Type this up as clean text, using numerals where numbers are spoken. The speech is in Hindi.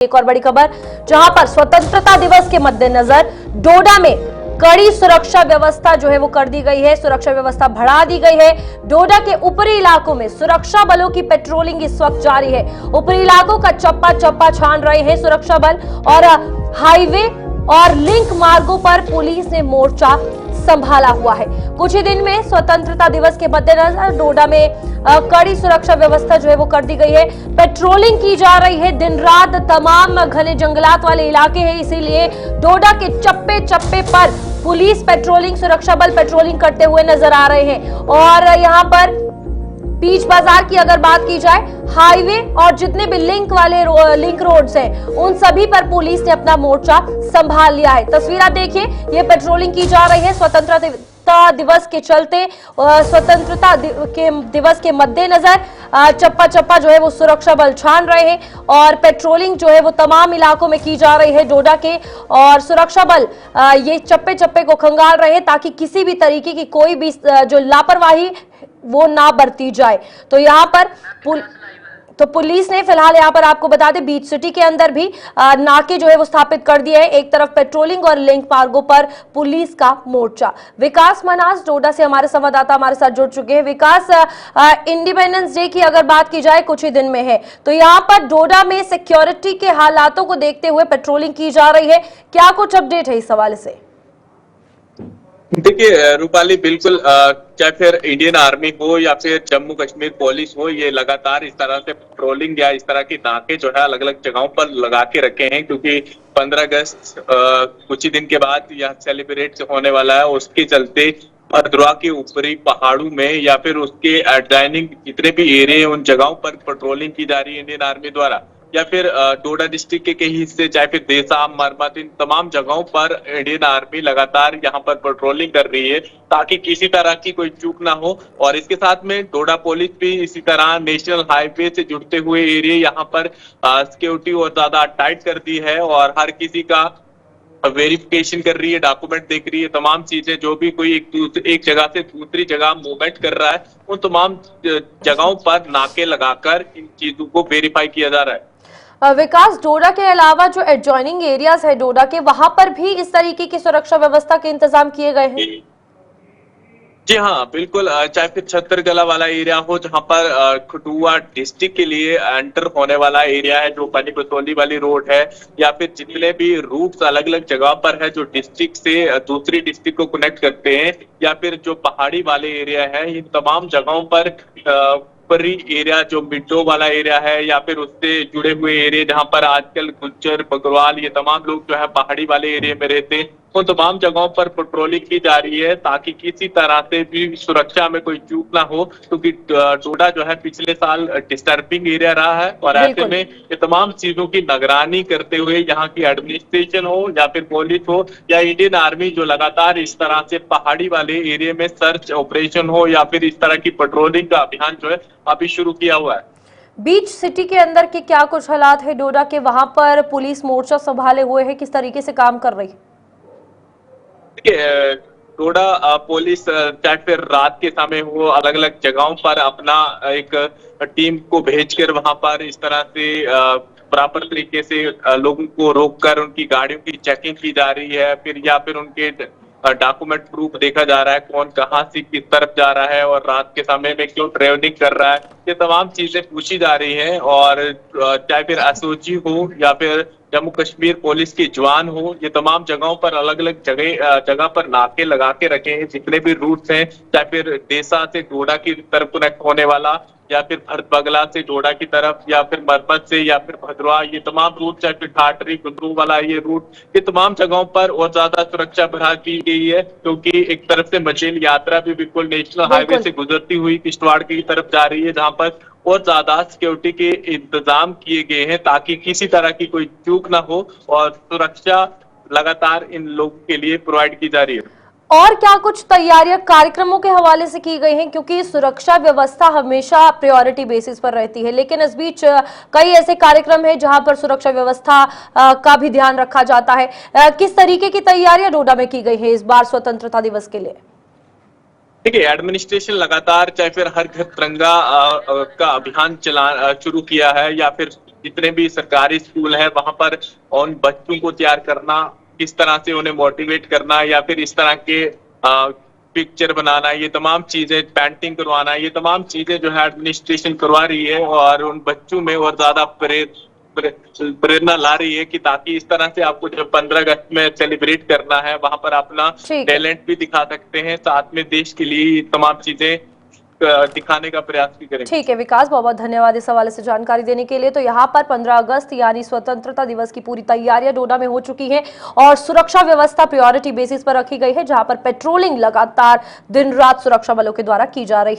एक और बड़ी खबर, जहां पर स्वतंत्रता दिवस के मद्देनजर डोडा में कड़ी सुरक्षा व्यवस्था जो है वो कर दी गई है। सुरक्षा व्यवस्था बढ़ा दी गई है। डोडा के ऊपरी इलाकों में सुरक्षा बलों की पेट्रोलिंग इस वक्त जारी है। ऊपरी इलाकों का चप्पा चप्पा छान रहे हैं सुरक्षा बल और हाईवे और लिंक मार्गों पर पुलिस ने मोर्चा संभाला हुआ है। कुछ ही दिन में स्वतंत्रता दिवस के मद्देनजर डोडा में कड़ी सुरक्षा व्यवस्था जो है वो कर दी गई है। पेट्रोलिंग की जा रही है दिन रात। तमाम घने जंगलात वाले इलाके हैं, इसीलिए डोडा के चप्पे चप्पे पर पुलिस पेट्रोलिंग, सुरक्षा बल पेट्रोलिंग करते हुए नजर आ रहे हैं। और यहाँ पर बीच बाजार की अगर बात की जाए, हाईवे और जितने भी लिंक रोड्स हैं, उन सभी पर पुलिस ने अपना मोर्चा संभाल लिया है। तस्वीर आप देखिए, ये पेट्रोलिंग की जा रही है स्वतंत्रता दिवस के चलते। स्वतंत्रता के दिवस के मद्देनजर चप्पा चप्पा जो है वो सुरक्षा बल छान रहे हैं और पेट्रोलिंग जो है वो तमाम इलाकों में की जा रही है डोडा के। और सुरक्षा बल ये चप्पे चप्पे को खंगाल रहे हैं ताकि किसी भी तरीके की कोई भी जो लापरवाही वो ना बरती जाए। तो यहाँ पर पुलिस ने फिलहाल यहाँ पर आपको बता दें, बीच सिटी के अंदर भी नाके जो है वो स्थापित कर दिए हैं। एक तरफ पेट्रोलिंग और लिंक मार्गों पर पुलिस का मोर्चा। विकास मनास डोडा से हमारे संवाददाता हमारे साथ जुड़ चुके हैं। विकास, इंडिपेंडेंस डे की अगर बात की जाए कुछ ही दिन में है, तो यहाँ पर डोडा में सिक्योरिटी के हालातों को देखते हुए पेट्रोलिंग की जा रही है। क्या कुछ अपडेट है इस हवाले से? देखिए रूपाली, बिल्कुल चाहे फिर इंडियन आर्मी हो या फिर जम्मू कश्मीर पुलिस हो, ये लगातार इस तरह से पेट्रोलिंग या इस तरह की नाके जो है अलग अलग जगहों पर लगा के रखे हैं, क्योंकि 15 अगस्त कुछ ही दिन के बाद यह सेलिब्रेट होने वाला है। उसके चलते भद्रवा के ऊपरी पहाड़ों में या फिर उसके एडजॉइनिंग जितने भी एरिया उन जगहों पर पेट्रोलिंग की जा रही है इंडियन आर्मी द्वारा, या फिर डोडा डिस्ट्रिक्ट के कई हिस्से चाहे फिर देसा, मरमत, इन तमाम जगहों पर इंडियन आर्मी लगातार यहाँ पर पेट्रोलिंग कर रही है ताकि किसी तरह की कोई चूक ना हो। और इसके साथ में डोडा पुलिस भी इसी तरह नेशनल हाईवे से जुड़ते हुए एरिया यहाँ पर सिक्योरिटी और ज्यादा टाइट कर दी है और हर किसी का वेरिफिकेशन कर रही है, डॉक्यूमेंट देख रही है, तमाम चीजें जो भी कोई एक जगह से दूसरी जगह मूवमेंट कर रहा है, उन तमाम जगहों पर नाके लगाकर इन चीजों को वेरीफाई किया जा रहा है। विकास, डोडा के अलावा जो एडजॉइनिंग एरियाज है डोडा के, वहां पर भी इस तरीके की सुरक्षा व्यवस्था के इंतजाम किए गए हैं? जी हाँ, बिल्कुल। चाहे फिर छत्तरगला वाला एरिया हो जहां पर खटुआ डिस्ट्रिक्ट के लिए एंटर होने वाला एरिया है, जो बनी बसोली वाली रोड है, या फिर जितने भी रूट्स अलग अलग जगह पर है जो डिस्ट्रिक्ट से दूसरी डिस्ट्रिक्ट को कनेक्ट करते हैं, या फिर जो पहाड़ी वाले एरिया है, इन तमाम जगहों पर ऊपरी एरिया जो मिड्डो वाला एरिया है या फिर उससे जुड़े हुए एरिया जहां पर आजकल गुज्जर, बकरवाल, ये तमाम लोग जो है पहाड़ी वाले एरिया में रहते हैं, उन तमाम जगहों पर पेट्रोलिंग की जा रही है ताकि किसी तरह से भी सुरक्षा में कोई चूक ना हो, क्योंकि डोडा जो है पिछले साल डिस्टर्बिंग एरिया रहा है। और ऐसे में ये तमाम चीजों की निगरानी करते हुए यहाँ की एडमिनिस्ट्रेशन हो या फिर पुलिस हो या इंडियन आर्मी जो लगातार इस तरह से पहाड़ी वाले एरिया में सर्च ऑपरेशन हो या फिर इस तरह की पेट्रोलिंग का अभियान जो है अभी शुरू किया हुआ है। बीच सिटी के अंदर के क्या कुछ हालात है डोडा के? वहां पर पुलिस मोर्चा संभाले हुए है, किस तरीके से काम कर रही है? डोडा पुलिस चाहे फिर रात के समय हो अलग अलग जगहों पर अपना एक टीम को भेजकर वहां पर इस तरह से प्रॉपर तरीके से लोगों को रोककर उनकी गाड़ियों की चेकिंग की जा रही है, फिर या फिर उनके डॉक्यूमेंट प्रूफ देखा जा रहा है, कौन कहाँ से किस तरफ जा रहा है और रात के समय में क्यों ट्रेवलिंग कर रहा है, ये तमाम चीजें पूछी जा रही हैं। और चाहे फिर एसओजी हो या फिर जम्मू कश्मीर पुलिस के जवान हो, ये तमाम जगहों पर अलग अलग जगह पर नाके लगा के रखे हैं। जितने भी रूट्स हैं, चाहे फिर देसा से डोडा की तरफ कनेक्ट होने वाला या फिर भरतबगला से डोडा की तरफ या फिर मरमत से या फिर भद्रवा, ये तमाम रूट, चाहे फिर ठाटरी गुंदरू वाला ये रूट, ये तमाम जगहों पर और ज्यादा सुरक्षा बढ़ा दी गई है, क्योंकि एक तरफ से मचेल यात्रा भी बिल्कुल नेशनल हाईवे से गुजरती हुई किश्तवाड़ की तरफ जा रही है, जहां पर और ज्यादा सिक्योरिटी के इंतजाम किए गए हैं ताकि किसी तरह की कोई चूक ना हो और सुरक्षा लगातार इन लोगों के लिए प्रोवाइड की जा रही है। और क्या कुछ तैयारियां कार्यक्रमों के हवाले से की गई हैं, क्योंकि सुरक्षा व्यवस्था हमेशा प्रायोरिटी बेसिस पर रहती है, लेकिन इस बीच कई ऐसे कार्यक्रम हैं जहां पर सुरक्षा व्यवस्था का भी ध्यान रखा जाता है। किस तरीके की तैयारियां डोडा में की गई है इस बार स्वतंत्रता दिवस के लिए? देखिए, एडमिनिस्ट्रेशन लगातार चाहे फिर हर घर तिरंगा का अभियान शुरू किया है या फिर जितने भी सरकारी स्कूल है वहां पर उन बच्चों को तैयार करना, किस तरह से उन्हें मोटिवेट करना या फिर इस तरह के पिक्चर बनाना, ये तमाम चीजें, पेंटिंग करवाना, ये तमाम चीजें जो है एडमिनिस्ट्रेशन करवा रही है और उन बच्चों में और ज्यादा प्रेरणा ला रही है कि ताकि इस तरह से आपको जब 15 अगस्त में सेलिब्रेट करना है वहां पर अपना ठीक है। टैलेंट भी दिखा सकते हैं, साथ में देश के लिए ये तमाम चीजें दिखाने का प्रयास भी करेंगे। ठीक है विकास, बहुत बहुत धन्यवाद इस हवाले से जानकारी देने के लिए। तो यहाँ पर 15 अगस्त यानी स्वतंत्रता दिवस की पूरी तैयारियां डोडा में हो चुकी हैं और सुरक्षा व्यवस्था प्रायोरिटी बेसिस पर रखी गई है, जहां पर पेट्रोलिंग लगातार दिन रात सुरक्षा बलों के द्वारा की जा रही है।